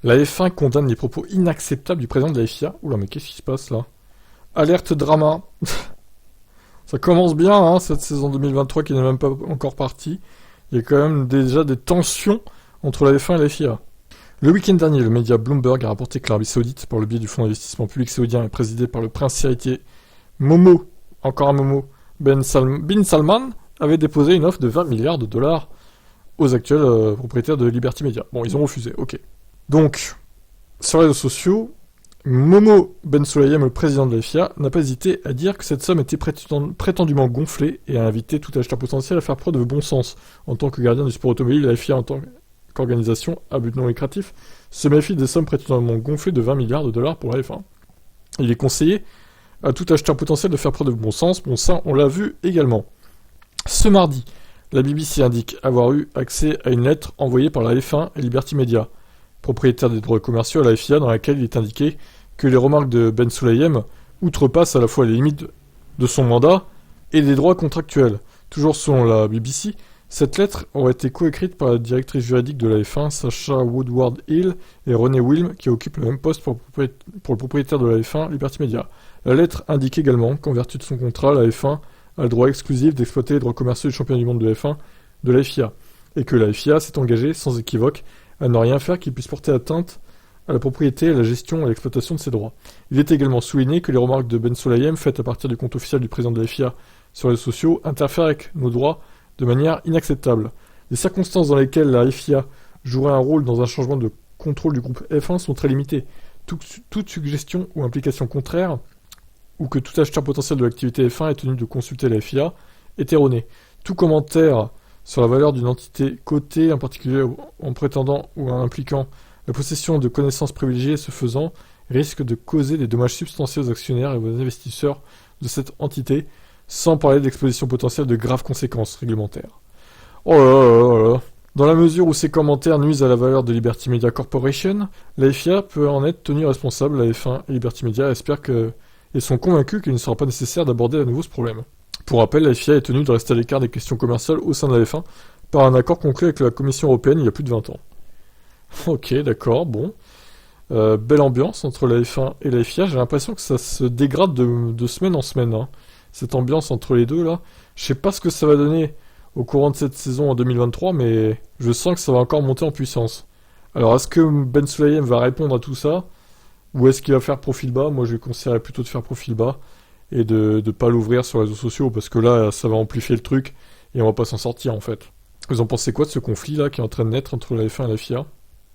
La F1 condamne les propos inacceptables du président de la FIA. Oula, mais qu'est-ce qui se passe là? Alerte drama. Ça commence bien, hein, cette saison 2023 qui n'est même pas encore partie. Il y a quand même déjà des tensions entre la F1 et la FIA. Le week-end dernier, le média Bloomberg a rapporté que l'Arabie Saoudite, par le biais du fonds d'investissement public saoudien et présidé par le prince héritier Momo, encore un Momo, Bin Salman, avait déposé une offre de 20 milliards de dollars aux actuels propriétaires de Liberty Media. Bon, ils ont refusé, ok. Donc, sur les réseaux sociaux, Momo Ben Sulayem, le président de la FIA, n'a pas hésité à dire que cette somme était prétendument gonflée et a invité tout acheteur potentiel à faire preuve de bon sens. En tant que gardien du sport automobile, la FIA, en tant qu'organisation à but non lucratif, se méfie des sommes prétendument gonflées de 20 milliards de dollars pour la F1. Il est conseillé à tout acheteur potentiel de faire preuve de bon sens. Bon, ça, on l'a vu également. Ce mardi, la BBC indique avoir eu accès à une lettre envoyée par la F1 et Liberty Media, propriétaire des droits commerciaux à la FIA, dans laquelle il est indiqué que les remarques de Ben Sulayem outrepassent à la fois les limites de son mandat et des droits contractuels. Toujours selon la BBC, cette lettre aurait été coécrite par la directrice juridique de la F1, Sacha Woodward-Hill, et René Wilm, qui occupe le même poste pour le propriétaire de la F1, Liberty Media. La lettre indique également qu'en vertu de son contrat, la F1 a le droit exclusif d'exploiter les droits commerciaux du champion du monde de F1 de la FIA, et que la FIA s'est engagée, sans équivoque, à ne rien faire qui puisse porter atteinte à la propriété, à la gestion et à l'exploitation de ces droits. Il est également souligné que les remarques de Ben Sulayem, faites à partir du compte officiel du président de la FIA sur les réseaux sociaux, interfèrent avec nos droits de manière inacceptable. Les circonstances dans lesquelles la FIA jouerait un rôle dans un changement de contrôle du groupe F1 sont très limitées. Toute suggestion ou implication contraire, ou que tout acheteur potentiel de l'activité F1 est tenu de consulter la FIA, est erroné. Tout commentaire sur la valeur d'une entité cotée, en particulier en prétendant ou en impliquant la possession de connaissances privilégiées ce faisant, risque de causer des dommages substantiels aux actionnaires et aux investisseurs de cette entité, sans parler d'exposition potentielle de graves conséquences réglementaires. Oh là là là là. Dans la mesure où ces commentaires nuisent à la valeur de Liberty Media Corporation, la FIA peut en être tenue responsable. La F1 et Liberty Media espèrent et sont convaincus qu'il ne sera pas nécessaire d'aborder à nouveau ce problème. Pour rappel, la FIA est tenue de rester à l'écart des questions commerciales au sein de la F1 par un accord conclu avec la Commission européenne il y a plus de 20 ans. Ok, d'accord, bon. Belle ambiance entre la F1 et la FIA. J'ai l'impression que ça se dégrade de semaine en semaine, hein. Cette ambiance entre les deux, là. Je sais pas ce que ça va donner au courant de cette saison en 2023, mais je sens que ça va encore monter en puissance. Alors, est-ce que Ben Sulayem va répondre à tout ça? Ou est-ce qu'il va faire profil bas? Moi, je lui conseillerais plutôt de faire profil bas et de pas l'ouvrir sur les réseaux sociaux, parce que là, ça va amplifier le truc et on va pas s'en sortir, en fait. Vous en pensez quoi de ce conflit, là, qui est en train de naître entre la F1 et la FIA?